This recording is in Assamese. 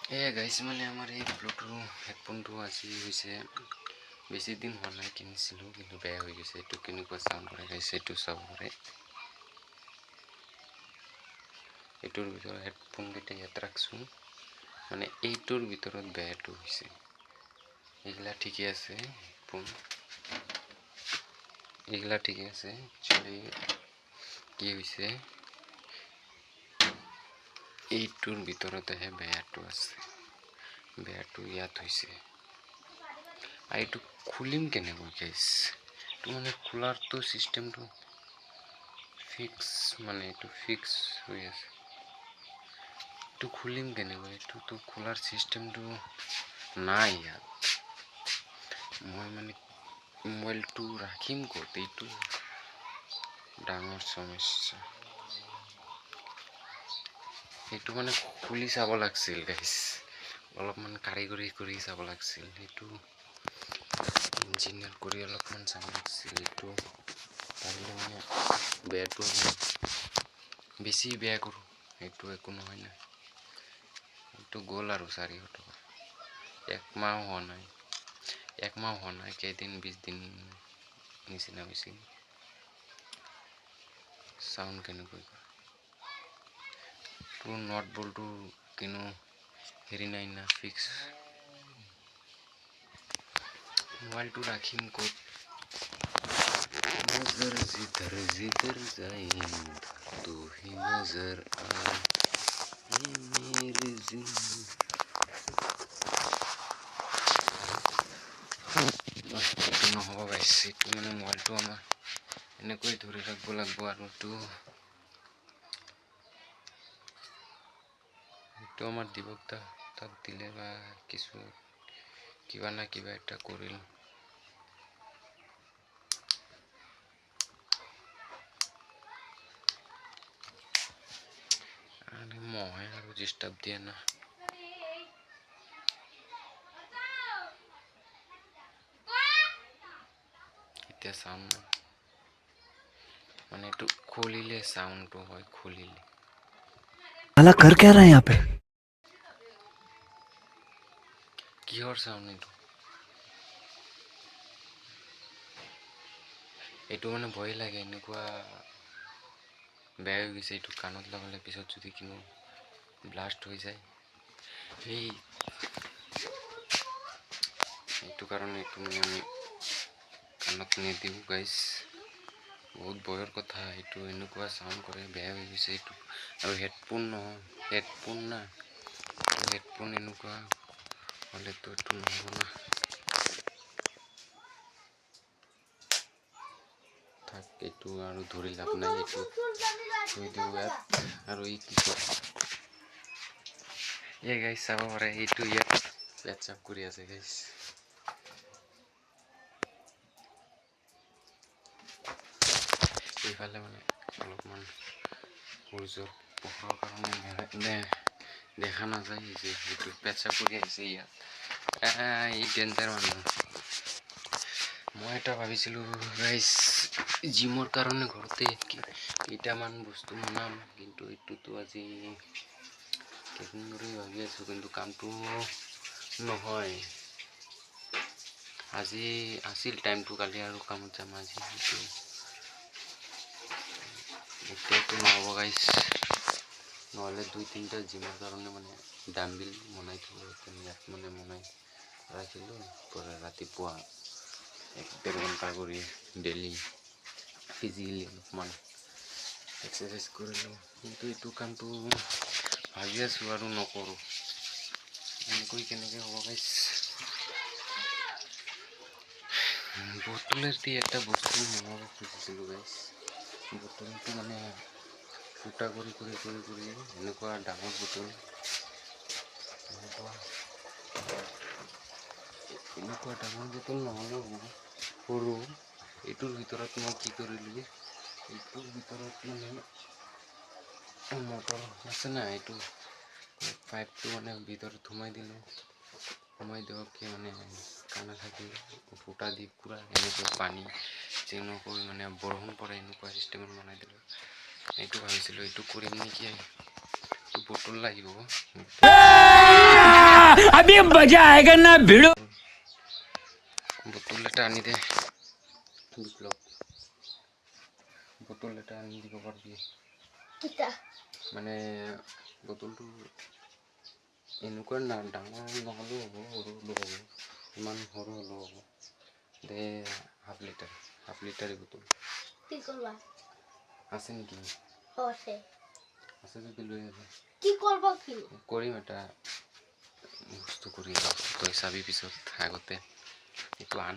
গাইছ মানে আমাৰ এই ব্লুটুথ হেডফোনটো আজি হৈছে বেছি দিন হোৱা নাই, কিনিছিলোঁ কিন্তু বেয়া হৈ গৈছে। এইটো কেনেকুৱা চাউণ্ড কৰে গাইছ এইটো চাব পাৰে। এইটোৰ ভিতৰত হেডফোনকেইটা ইয়াত ৰাখছোঁ, মানে এইটোৰ ভিতৰত বেয়াটো হৈছে। এইগিলা ঠিকে আছে, হেডফোন এইগিলা ঠিকে আছে। একচুৱেলি কি হৈছে, এইটোৰ ভিতৰতেহে বেয়াটো আছে। বেয়াটো ইয়াত হৈছে। আৰু এইটো খুলিম কেনেকৈ গাইছ? এইটো মানে খোলাৰটো চিষ্টেমটো ফিক্স, মানে এইটো ফিক্স হৈ আছে। এইটো খুলিম কেনেকৈ? এইটোতো খোলাৰ চিষ্টেমটো নাই ইয়াত। মই মানে মোবাইলটো ৰাখিম ক'ত? এইটো ডাঙৰ সমস্যা। সেইটো মানে খুলি চাব লাগিছিল গাইছ, অলপমান কাৰিকৰী কৰি চাব লাগিছিল। সেইটো ইঞ্জিনিয়াৰ কৰি অলপমান চাব লাগিছিল। এইটো পাৰিলে মানে বেয়াটো বেছি বেয়া কৰোঁ, সেইটো একো নহয় না। এইটো গ'ল আৰু 400 টকা। একমাহ হোৱা নাই, কেইদিন 20 দিন নিচিনা হৈছে। চাউণ্ড কেনেকৈ কৰে তোৰ নট বলটো কিনো হেৰি নাই না, ফিক্স। মোবাইলটো ৰাখিম ক'ত? नजर जिधर जाए तू ही नजर आए मेरी जिंदगी। নহ'ব গাইছ, এইটো মানে মোবাইলটো আমাৰ এনেকৈ ধৰি ৰাখিব লাগিব। আৰু এইটো আমাৰ দিবক তাক দিলে বা কিবা না কিবা এটা কৰিল। মহে আৰু ডিষ্টাৰ্ব দিয়ে না। এতিয়া চাউণ্ড মানে এইটো খুলিলে চাউণ্ডটো হয়, খুলিলে। साला कर क्या रहा है यहाँ पे? কিহৰ চাউণ্ড এইটো? এইটো মানে ভয় লাগে, এনেকুৱা বেয়া হৈ গৈছে। এইটো কাণত লগালে পিছত যদি কিনো ব্লাষ্ট হৈ যায়, এইটো কাৰণে এইটো মানে আমি কাণত নিদিওঁ গাইছ। বহুত ভয়ৰ কথা। এইটো এনেকুৱা চাউণ্ড কৰে, বেয়া হৈ গৈছে এইটো। আৰু হেডফোন নহয়, হেডফোন না, হেডফোন এনেকুৱা হ'লেতো এইটো নহ'ব না। থাক, এইটো আৰু ধৰি লাভ নাই, এইটো থৈ দিওঁ ইয়াত। আৰু এই কি কয় গাইছ চাব পাৰে, এইটো ইয়াত পেচাপ কৰি আছে গাইছ। এইফালে মানে অলপমান সূৰ্যৰ পোহৰৰ কাৰণে দেখা নাযায় যে সেইটো পেচাপ কৰি আহিছে ইয়াত। এই ডেঞ্জাৰ মানুহ। মই এটা ভাবিছিলোঁ গাইছ, জিমৰ কাৰণে ঘৰতে কেইটামান বস্তু বনাম, কিন্তু এইটোতো আজি কেইদিন ধৰি ভাবি আছোঁ, কিন্তু কামটো নহয়। আজি আছিল টাইমটো, কালি আৰু কামত যাম। আজি এতিয়াতো নহ'ব গাইছ, নহ'লে 2-3টা জিমৰ কাৰণে মানে ডাম্বিল বনাই থ'ব। ইয়াত মানে বনাই ৰাখিলোঁ, ৰাতিপুৱা 1-1.5 ঘণ্টা কৰি ডেইলি ফিজিকেলি অলপমান এক্সাৰচাইজ কৰিলোঁ। কিন্তু এইটো কামটো ভাবি আছোঁ আৰু নকৰোঁ। এনেকৈ কেনেকৈ হ'ব গাইছ? বটলেৰ দি এটা বস্তু বনাব খুজিছিলোঁ গাইছ। বটলটো মানে ফুটা কৰি এনেকুৱা ডাঙৰ বটল, এনেকুৱা ডাঙৰ বটল নহ'লেও সৰু। এইটোৰ ভিতৰত মই কি কৰিলোঁ, এইটোৰ ভিতৰত মানে মটৰ আছে না, এইটো পাইপটো মানে ভিতৰত সোমাই দিলোঁ। সোমাই দিয়ক মানে কাণে থাকি ফুটা দি পূৰা এনেকৈ পানী যেনেকৈ মানে বৰষুণ পৰে এনেকুৱা চিষ্টেমত বনাই দিলোঁ। এইটো ভাবিছিলোঁ, এইটো কৰিম নেকি? এইটো বটল লাগিব। अभी मजा आएगा ना भिड़ो বোতল এটা আনি দে বিপ্লৱ বোতল এটা আনি দিব পাৰবি কিতা মানে বোতলটো এনেকুৱা ডাঙৰ নহ'লেও হ'ব সৰু হ'লেও হ'ব ইমান সৰু হ'লেও হ'ব দে হাফ লিটাৰ বোতল কি করবা আছে নেকি আছে আছে যদি লৈ আহিবি কি করবা কি কৰিম এটা বস্তু কৰি লওঁ তই চাবি পিছত আগতে এইটো আন